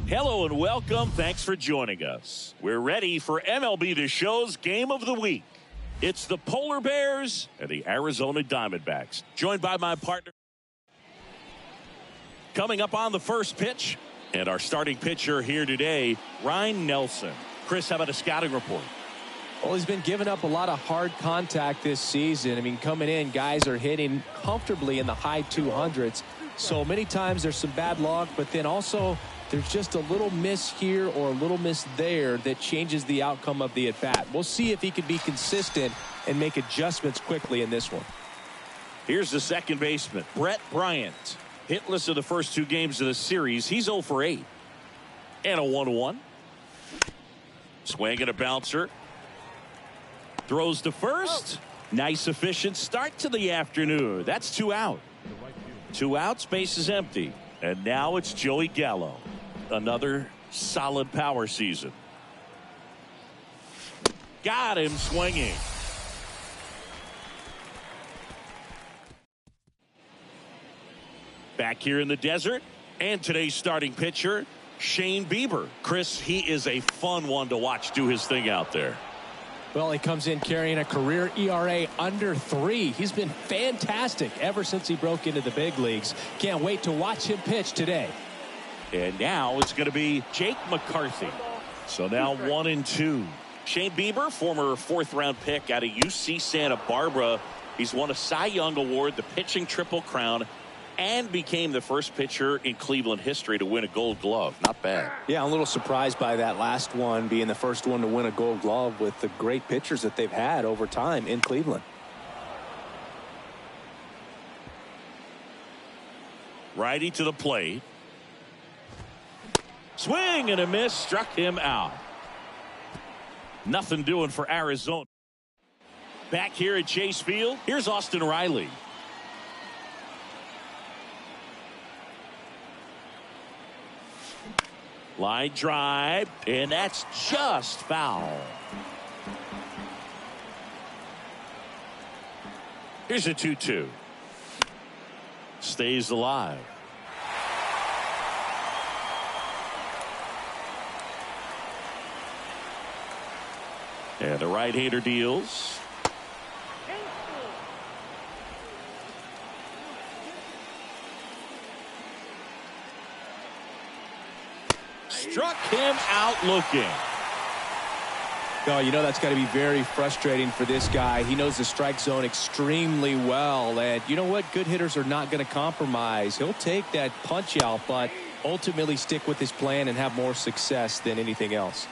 Hello and welcome. Thanks for joining us. We're ready for MLB The Show's Game of the Week. It's the Polar Bears and the Arizona Diamondbacks. Joined by my partner. Coming up on the first pitch. And our starting pitcher here today, Ryan Nelson. Chris, how about a scouting report? Well, he's been giving up a lot of hard contact this season. I mean, coming in, guys are hitting comfortably in the high 200s. So many times there's some bad luck, but then also there's just a little miss here or a little miss there that changes the outcome of the at-bat. We'll see if he can be consistent and make adjustments quickly in this one. Here's the second baseman, Brett Bryant. Hitless of the first two games of the series. He's 0 for 8. And a 1-1. Swing and a bouncer. Throws to first. Nice efficient start to the afternoon. That's 2 out. 2 outs, base is empty. And now it's Joey Gallo. Another solid power season. Got him swinging. Back here in the desert, and today's starting pitcher, Shane Bieber. Chris, he is a fun one to watch do his thing out there. Well, he comes in carrying a career ERA under 3. He's been fantastic ever since he broke into the big leagues. Can't wait to watch him pitch today. And now it's going to be Jake McCarthy. So now 1-2. Shane Bieber, former 4th-round pick out of UC Santa Barbara. He's won a Cy Young Award, the pitching Triple Crown, and became the first pitcher in Cleveland history to win a Gold Glove. Not bad. Yeah, I'm a little surprised by that last one being the first one to win a Gold Glove with the great pitchers that they've had over time in Cleveland. Righty to the plate. Swing and a miss, struck him out. Nothing doing for Arizona. Back here at Chase Field, here's Austin Riley. Line drive, and that's just foul. Here's a 2-2. Stays alive. And the right-hander deals. Struck him out looking. Oh, you know that's got to be very frustrating for this guy. He knows the strike zone extremely well. And you know what? Good hitters are not going to compromise. He'll take that punch out, but ultimately stick with his plan and have more success than anything else.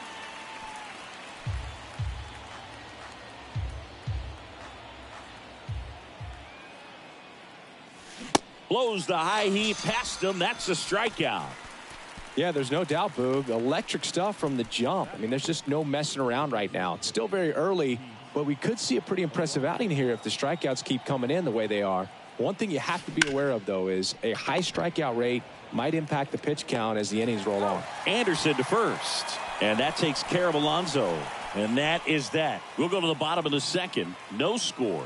Blows the high heat past him. That's a strikeout. Yeah, there's no doubt, Boog. Electric stuff from the jump. I mean, there's just no messing around right now. It's still very early, but we could see a pretty impressive outing here if the strikeouts keep coming in the way they are. One thing you have to be aware of, though, is a high strikeout rate might impact the pitch count as the innings roll on. Anderson to first, and that takes care of Alonso. And that is that. We'll go to the bottom of the second. No score.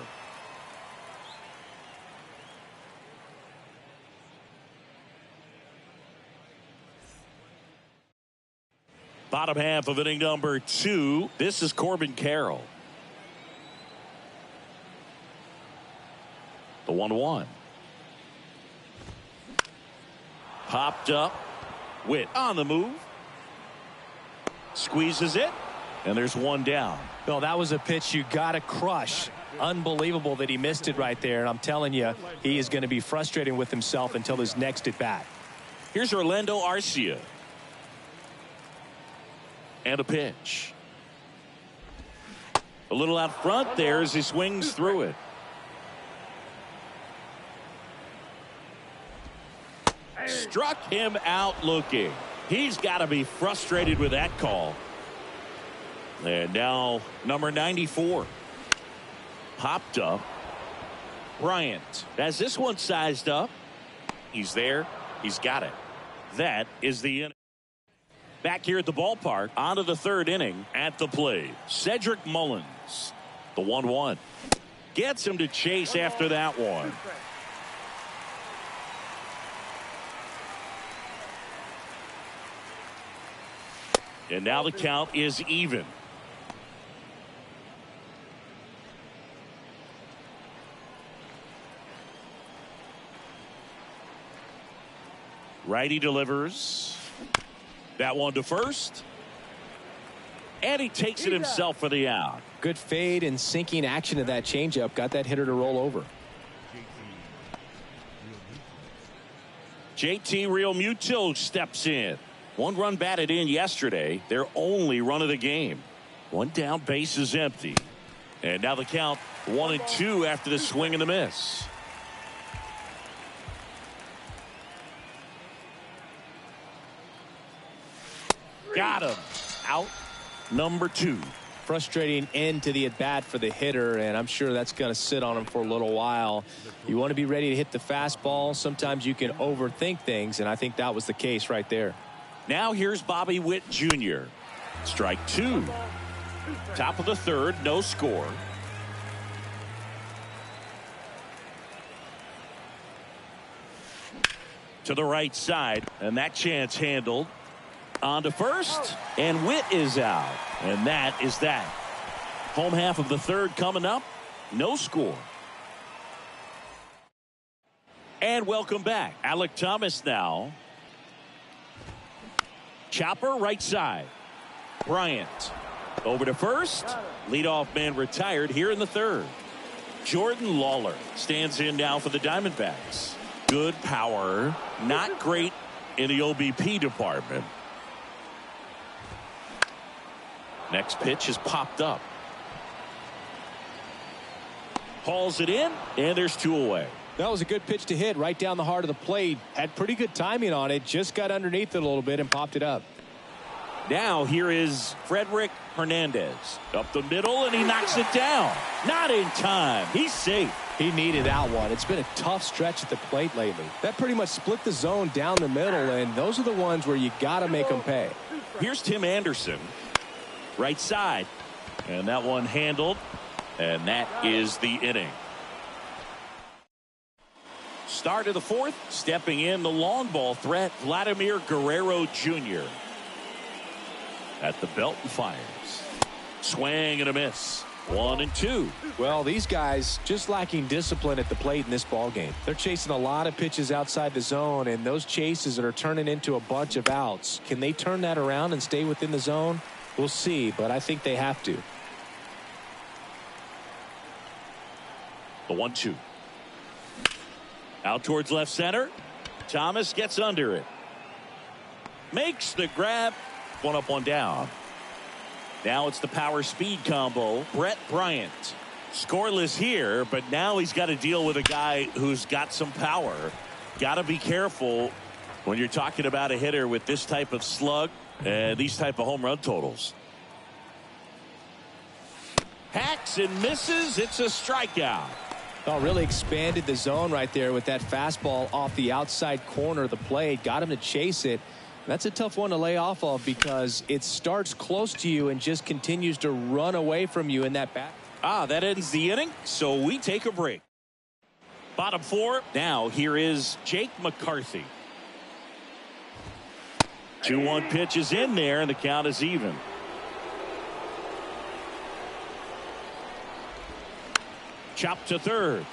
Bottom half of inning number 2. This is Corbin Carroll. The 1-1. Popped up. Witt on the move. Squeezes it. And there's one down. Well, that was a pitch you got to crush. Unbelievable that he missed it right there. And I'm telling you, he is going to be frustrated with himself until his next at bat. Here's Orlando Arcia. And a pitch. A little out front there as he swings through it. Struck him out looking. He's got to be frustrated with that call. And now number 94. Popped up. Bryant has this one sized up. He's there. He's got it. That is the inning. Back here at the ballpark, on to the third inning. At the plate, Cedric Mullins. The 1-1. Gets him to chase after that one. And now the count is even. Righty delivers. That one to first. And he takes it himself for the out. Good fade and sinking action of that changeup. Got that hitter to roll over. JT Realmuto steps in. 1 run batted in yesterday. Their only run of the game. 1 down, base is empty. And now the count 1-2 after the swing and the miss. Got him. Out number 2. Frustrating end to the at bat for the hitter, and I'm sure that's going to sit on him for a little while. You want to be ready to hit the fastball. Sometimes you can overthink things, and I think that was the case right there. Now here's Bobby Witt Jr. Strike 2. Top of the 3rd, no score. To the right side, and that chance handled. On to first, and Witt is out. And that is that. Home half of the 3rd coming up. No score. And welcome back. Alek Thomas now. Chopper right side. Bryant over to first. Leadoff man retired here in the 3rd. Jordan Lawler stands in now for the Diamondbacks. Good power. Not great in the OBP department. Next pitch is popped up. Hauls it in, and there's 2 away. That was a good pitch to hit right down the heart of the plate. Had pretty good timing on it. Just got underneath it a little bit and popped it up. Now here is Frederick Hernandez. Up the middle, and he knocks it down. Not in time. He's safe. He needed that one. It's been a tough stretch at the plate lately. That pretty much split the zone down the middle, and those are the ones where you got to make them pay. Here's Tim Anderson. Right side. And that one handled. And that is the inning. Start of the 4th. Stepping in the long ball threat, Vladimir Guerrero Jr. At the belt and fires. Swing and a miss. 1-2. Well, these guys just lacking discipline at the plate in this ball game. They're chasing a lot of pitches outside the zone, and those chases that are turning into a bunch of outs. Can they turn that around and stay within the zone? We'll see, but I think they have to. The 1-2. Out towards left center. Thomas gets under it. Makes the grab. 1 up, 1 down. Now it's the power speed combo. Brett Bryant. Scoreless here, but now he's got to deal with a guy who's got some power. Got to be careful when you're talking about a hitter with this type of slug and these type of home run totals. Hacks and misses. It's a strikeout. Oh, really expanded the zone right there with that fastball off the outside corner of the plate. Got him to chase it. That's a tough one to lay off of because it starts close to you and just continues to run away from you in that bat. That ends the inning, so we take a break. Bottom 4. Now here is Jake McCarthy. 2-1 pitch is in there, and the count is even. Chop to 3rd.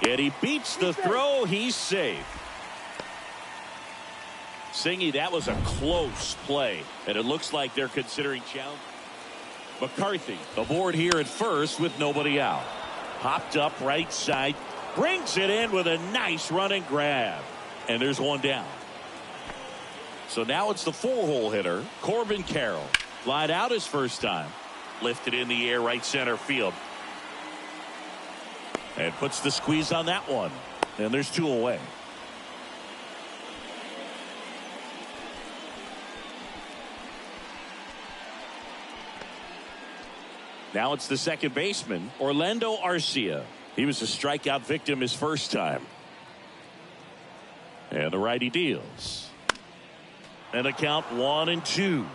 And he beats the throw. He's safe. Singy, that was a close play, and it looks like they're considering challenge. McCarthy aboard here at first with nobody out. Popped up right side. Brings it in with a nice running grab. And there's 1 down. So now it's the 4-hole hitter, Corbin Carroll. Lied out his first time. Lifted in the air right center field. And puts the squeeze on that one. And there's 2 away. Now it's the second baseman, Orlando Arcia. He was a strikeout victim his first time. And the righty deals. And the count 1-2.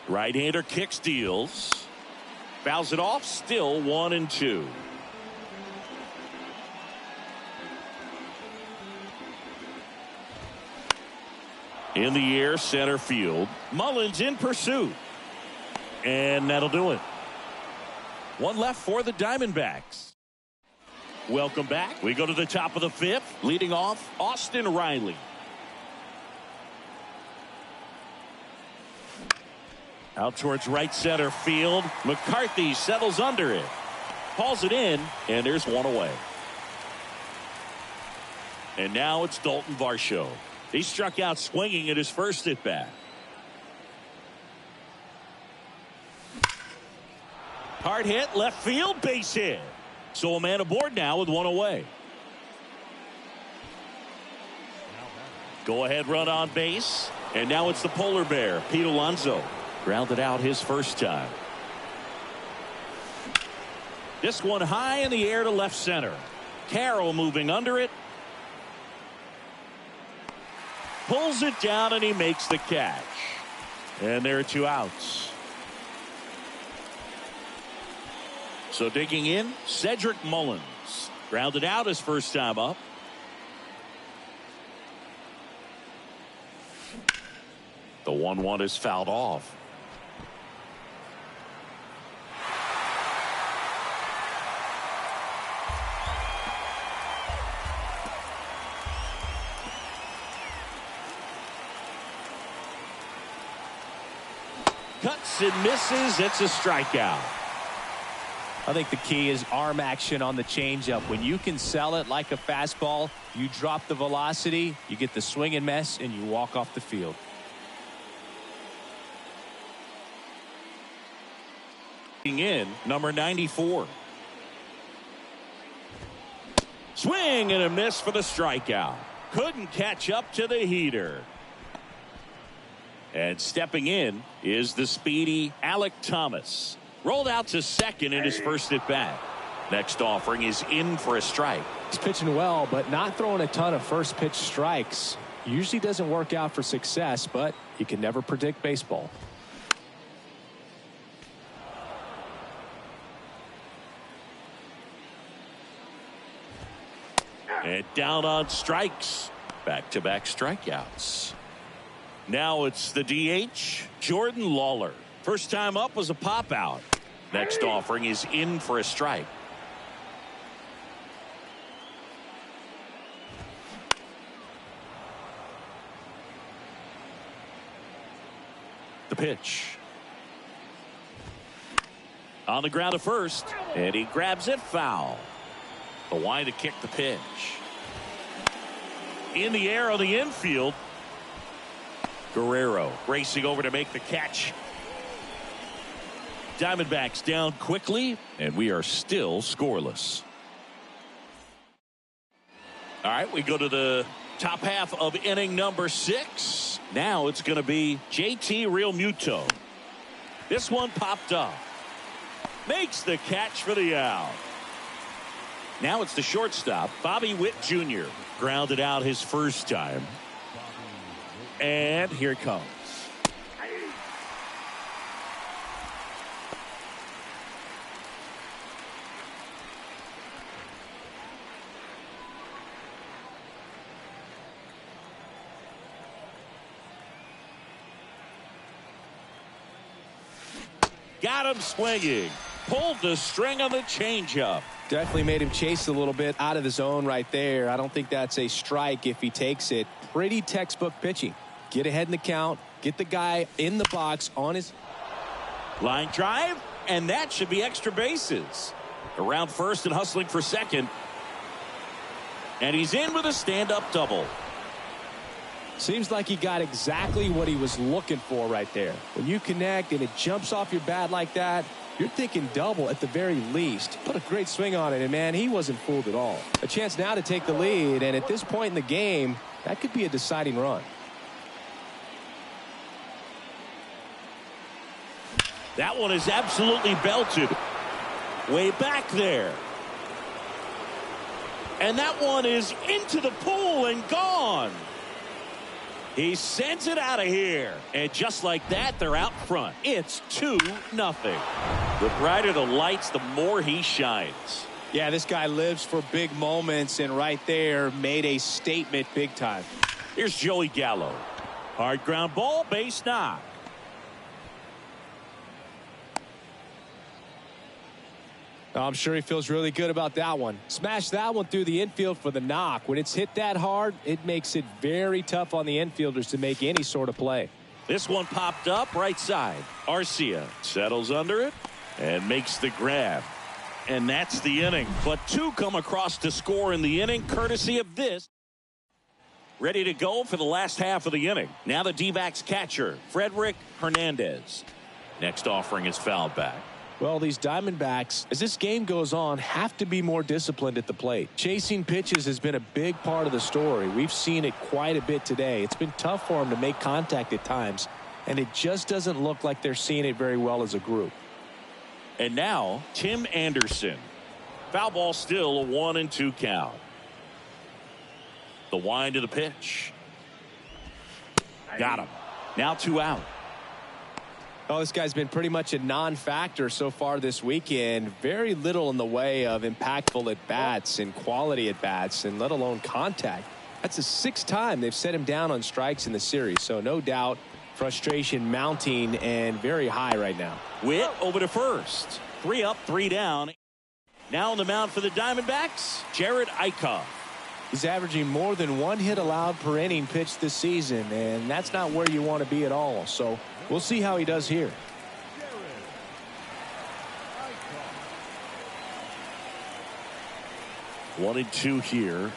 Right-hander kicks, deals. Fouls it off, still 1-2. In the air, center field. Mullins in pursuit. And that'll do it. One left for the Diamondbacks. Welcome back. We go to the top of the fifth. Leading off, Austin Riley. Out towards right center field. McCarthy settles under it. Hauls it in, and there's one away. And now it's Dalton Varsho. He struck out swinging at his first at bat. Hard hit, left field, base hit. So a man aboard now with one away. Go ahead run on base. And now it's the polar bear, Pete Alonso. Grounded out his first time. This one high in the air to left center. Carroll moving under it. Pulls it down and he makes the catch. And there are two outs. So digging in, Cedric Mullins. Grounded out his first time up. The 1-1 is fouled off. Cuts and misses. It's a strikeout. I think the key is arm action on the changeup. When you can sell it like a fastball, you drop the velocity, you get the swing and miss, and you walk off the field. In number 94. Swing and a miss for the strikeout. Couldn't catch up to the heater. And stepping in is the speedy Alek Thomas. Rolled out to second in his first at bat. Next offering is in for a strike. He's pitching well, but not throwing a ton of first pitch strikes. Usually doesn't work out for success, but you can never predict baseball. And down on strikes. Back-to-back strikeouts. Now it's the DH, Jordan Lawler. First time up was a pop out. Next offering is in for a strike. The pitch. On the ground to first, and he grabs it foul. The line to kick the pitch. In the air on the infield. Guerrero racing over to make the catch. Diamondbacks down quickly, and we are still scoreless. All right, we go to the top half of inning number 6. Now it's going to be JT Realmuto. This one popped up. Makes the catch for the out. Now it's the shortstop, Bobby Witt Jr. Grounded out his first time. And here it comes. Got him swinging. Pulled the string on the changeup. Definitely made him chase a little bit out of the zone right there. I don't think that's a strike if he takes it. Pretty textbook pitching. Get ahead in the count. Get the guy in the box on his line drive, and that should be extra bases. Around first and hustling for second. And he's in with a stand-up double. Seems like he got exactly what he was looking for right there. When you connect and it jumps off your bat like that, you're thinking double at the very least. Put a great swing on it, and man, he wasn't fooled at all. A chance now to take the lead, and at this point in the game, that could be a deciding run. That one is absolutely belted. Way back there. And that one is into the pool and gone. He sends it out of here. And just like that, they're out front. It's 2-0. The brighter the lights, the more he shines. Yeah, this guy lives for big moments, and right there made a statement big time. Here's Joey Gallo. Hard ground ball, base knock. I'm sure he feels really good about that one. Smash that one through the infield for the knock. When it's hit that hard, it makes it very tough on the infielders to make any sort of play. This one popped up right side. Arcia settles under it and makes the grab. And that's the inning. But two come across to score in the inning, courtesy of this. Ready to go for the last half of the inning. Now the D-backs catcher, Frederick Hernandez. Next offering is fouled back. Well, these Diamondbacks, as this game goes on, have to be more disciplined at the plate. Chasing pitches has been a big part of the story. We've seen it quite a bit today. It's been tough for them to make contact at times, and it just doesn't look like they're seeing it very well as a group. And now, Tim Anderson. Foul ball still, a 1-2 count. The wind of the pitch. Got him. Now 2 out. Oh, this guy's been pretty much a non-factor so far this weekend. Very little in the way of impactful at-bats and quality at-bats, and let alone contact. That's the 6th time they've set him down on strikes in the series. So no doubt frustration mounting and very high right now. Witt over to first. 3 up, 3 down. Now on the mound for the Diamondbacks, Jared Eichhoff. He's averaging more than 1 hit allowed per inning pitched this season, and that's not where you want to be at all. So we'll see how he does here. 1-2 here.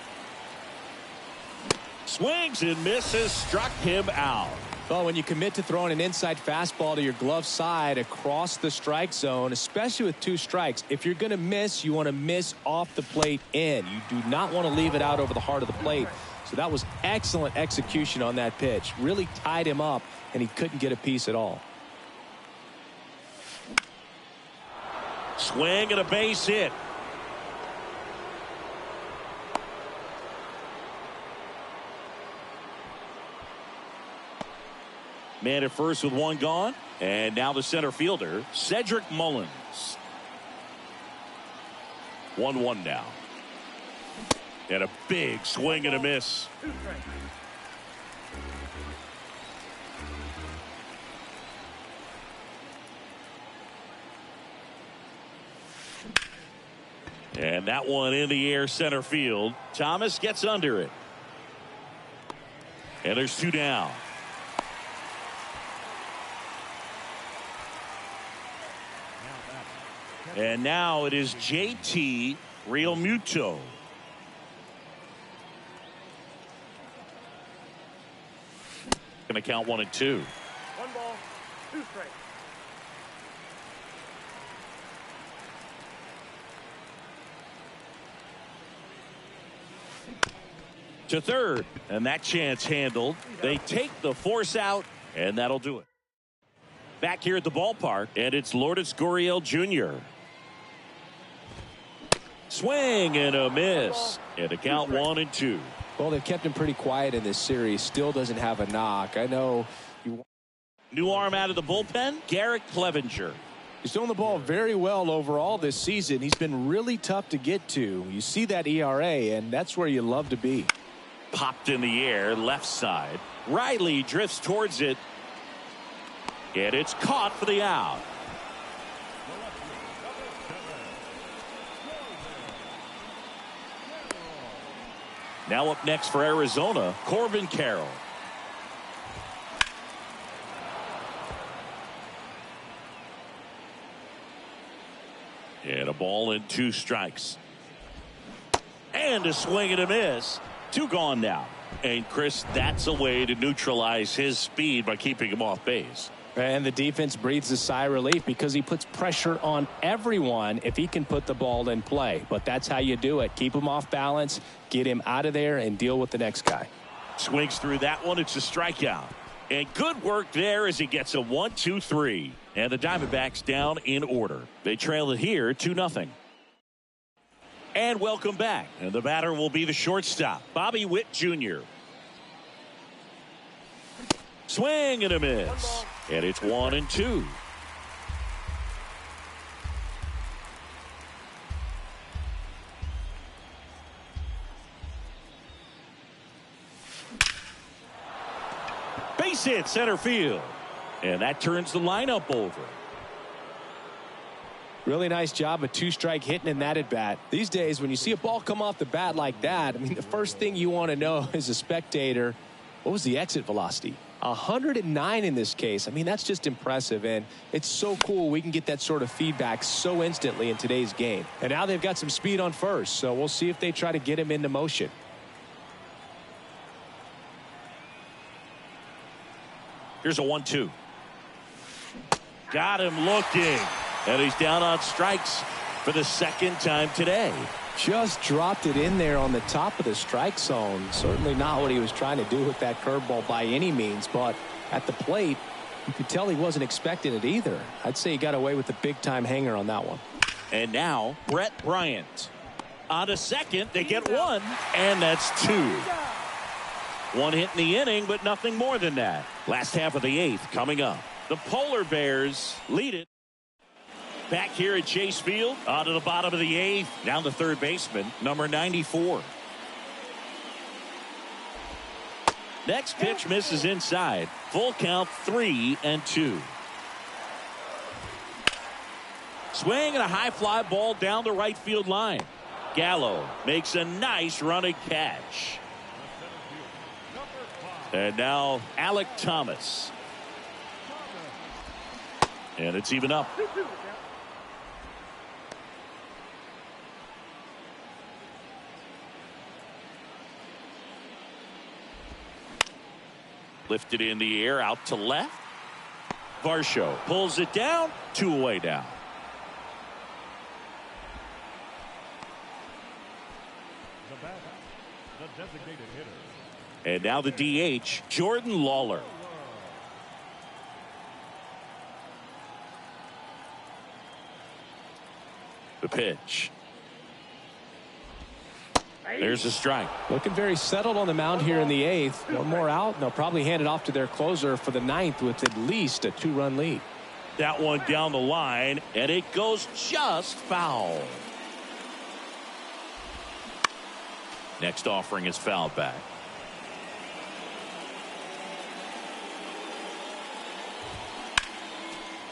Swings and misses, struck him out. Well, when you commit to throwing an inside fastball to your glove side across the strike zone, especially with 2 strikes, if you're going to miss, you want to miss off the plate in. You do not want to leave it out over the heart of the plate. So that was excellent execution on that pitch. Really tied him up, and he couldn't get a piece at all. Swing and a base hit. Man at first with 1 gone. And now the center fielder, Cedric Mullins. 1-1 now. And a big swing and a miss. And that one in the air center field. Thomas gets under it. And there's 2 down. And now it is JT Realmuto. Going to count 1-2. 1 ball, 2 strikes. To third, and that chance handled. They take the force out, and that'll do it. Back here at the ballpark, and it's Lourdes Gurriel Jr. Swing and a miss, and to count 1-2. Well, they've kept him pretty quiet in this series. Still doesn't have a knock. I know. New arm out of the bullpen, Garrett Clevenger. He's throwing the ball very well overall this season. He's been really tough to get to. You see that ERA, and that's where you love to be. Popped in the air, left side. Riley drifts towards it. And it's caught for the out. Now up next for Arizona, Corbin Carroll. And a ball and 2 strikes. And a swing and a miss. 2 gone now. And Chris, that's a way to neutralize his speed by keeping him off base. And the defense breathes a sigh of relief because he puts pressure on everyone if he can put the ball in play. But that's how you do it. Keep him off balance, get him out of there, and deal with the next guy. Swings through that one. It's a strikeout. And good work there as he gets a 1-2-3. And the Diamondbacks down in order. They trail it here 2-0. And welcome back. And the batter will be the shortstop, Bobby Witt Jr. Swing and a miss. And it's 1-2. base hit center field. And that turns the lineup over. Really nice job of two-strike hitting in that at bat. These days, when you see a ball come off the bat like that, I mean, the first thing you want to know as a spectator, what was the exit velocity? 109 in this case. I mean, that's just impressive, and it's so cool we can get that sort of feedback so instantly in today's game. And now they've got some speed on first, so we'll see if they try to get him into motion. Here's a 1-2. Got him looking. And he's down on strikes for the second time today. Just dropped it in there on the top of the strike zone. Certainly not what he was trying to do with that curveball by any means, but at the plate, you could tell he wasn't expecting it either. I'd say he got away with a big-time hanger on that one. And now, Brett Bryant. On to second, they get one, and that's two. One hit in the inning, but nothing more than that. Last half of the eighth coming up. The Polar Bears lead it. Back here at Chase Field, on to the bottom of the eighth, down the third baseman, number 94. Next pitch misses inside. Full count, 3-2. Swing and a high fly ball down the right field line. Gallo makes a nice running catch. And now Alec Thomas. And it's even up. Lifted in the air out to left. Varsho pulls it down. 2 away down. The designated hitter. And now the DH, Jordan Lawler. The pitch. There's a strike. Looking very settled on the mound here in the eighth. One more out, and they'll probably hand it off to their closer for the ninth with at least a 2-run lead. That one down the line, and it goes just foul. Next offering is fouled back.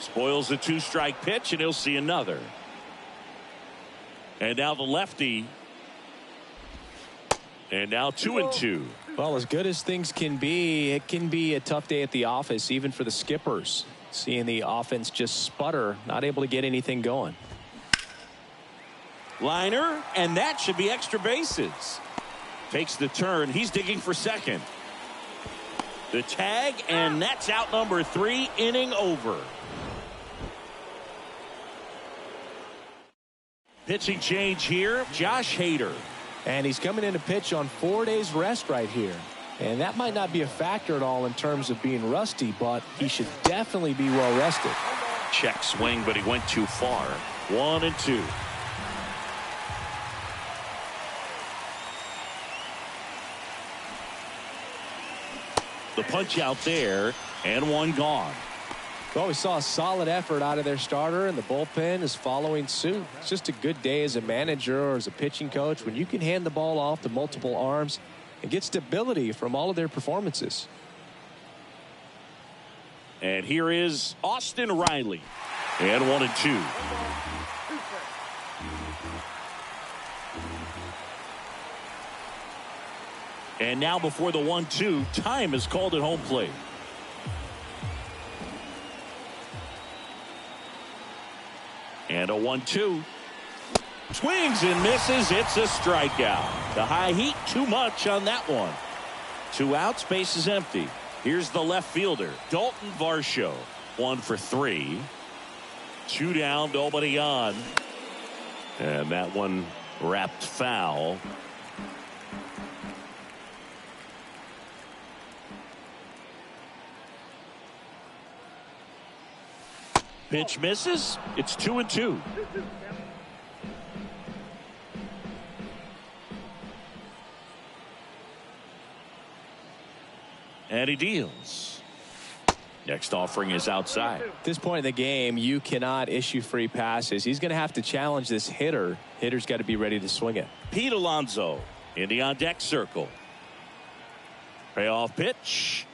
Spoils the 2-strike pitch, and he'll see another. And now the lefty. And now 2-2. Well, as good as things can be, it can be a tough day at the office, even for the skippers. Seeing the offense just sputter, not able to get anything going. Liner, and that should be extra bases. Takes the turn. He's digging for second. The tag, and that's out number 3, inning over. Pitching change here, Josh Hader. And he's coming in to pitch on 4 days rest right here. And that might not be a factor at all in terms of being rusty, but he should definitely be well rested. Check swing, but he went too far. 1-2. The punch out there, and one gone. Well, we saw a solid effort out of their starter, and the bullpen is following suit. It's just a good day as a manager or as a pitching coach when you can hand the ball off to multiple arms and get stability from all of their performances. And here is Austin Riley. And 1-2. And now before the 1-2, time is called at home plate. And a 1-2. Swings and misses. It's a strikeout. The high heat, too much on that one. 2 outs, base is empty. Here's the left fielder, Dalton Varsho. 1 for 3. 2 down, nobody on. And that one wrapped foul. Pitch misses. It's 2-2. And he deals. Next offering is outside. At this point in the game, you cannot issue free passes. He's going to have to challenge this hitter. Hitter's got to be ready to swing it. Pete Alonso in the on-deck circle. Payoff pitch.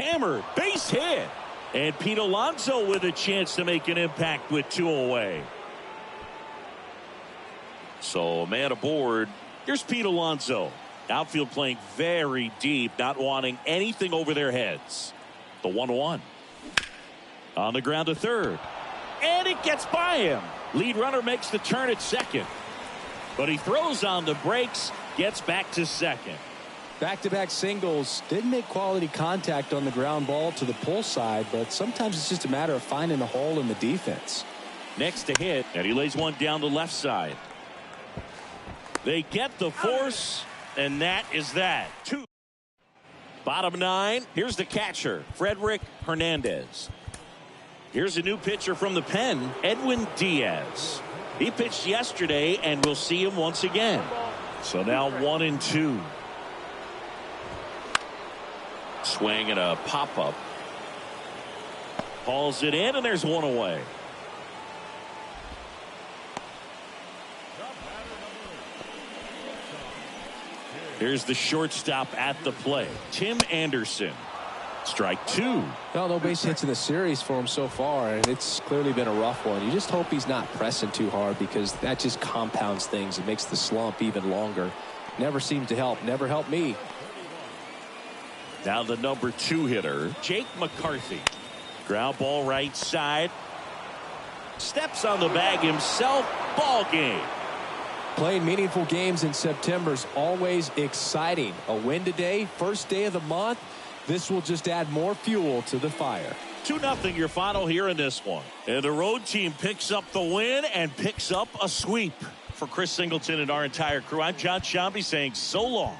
hammered, base hit. And Pete Alonso with a chance to make an impact with 2 away. So man aboard. Here's Pete Alonso. Outfield playing very deep, not wanting anything over their heads. The 1-1. On the ground to third. And it gets by him. Lead runner makes the turn at second. But he throws on the brakes, gets back to second. Back-to-back singles. Didn't make quality contact on the ground ball to the pull side, but sometimes it's just a matter of finding a hole in the defense. Next to hit, and he lays one down the left side. They get the force, and that is that. 2. Bottom 9, here's the catcher, Frederick Hernandez. Here's a new pitcher from the pen, Edwin Diaz. He pitched yesterday, and we'll see him once again. So now 1-2. Swing and a pop-up. Hauls it in, and there's 1 away. Here's the shortstop at the plate, Tim Anderson. Strike 2. Well, no base hits in the series for him so far, and it's clearly been a rough one. You just hope he's not pressing too hard, because that just compounds things. It makes the slump even longer. Never seems to help. Never helped me. Now the number 2 hitter, Jake McCarthy. Ground ball right side. Steps on the bag himself. Ball game. Playing meaningful games in September is always exciting. A win today, first day of the month. This will just add more fuel to the fire. 2-0 your final here in this one. And the road team picks up the win and picks up a sweep. For Chris Singleton and our entire crew, I'm John Shambi saying so long.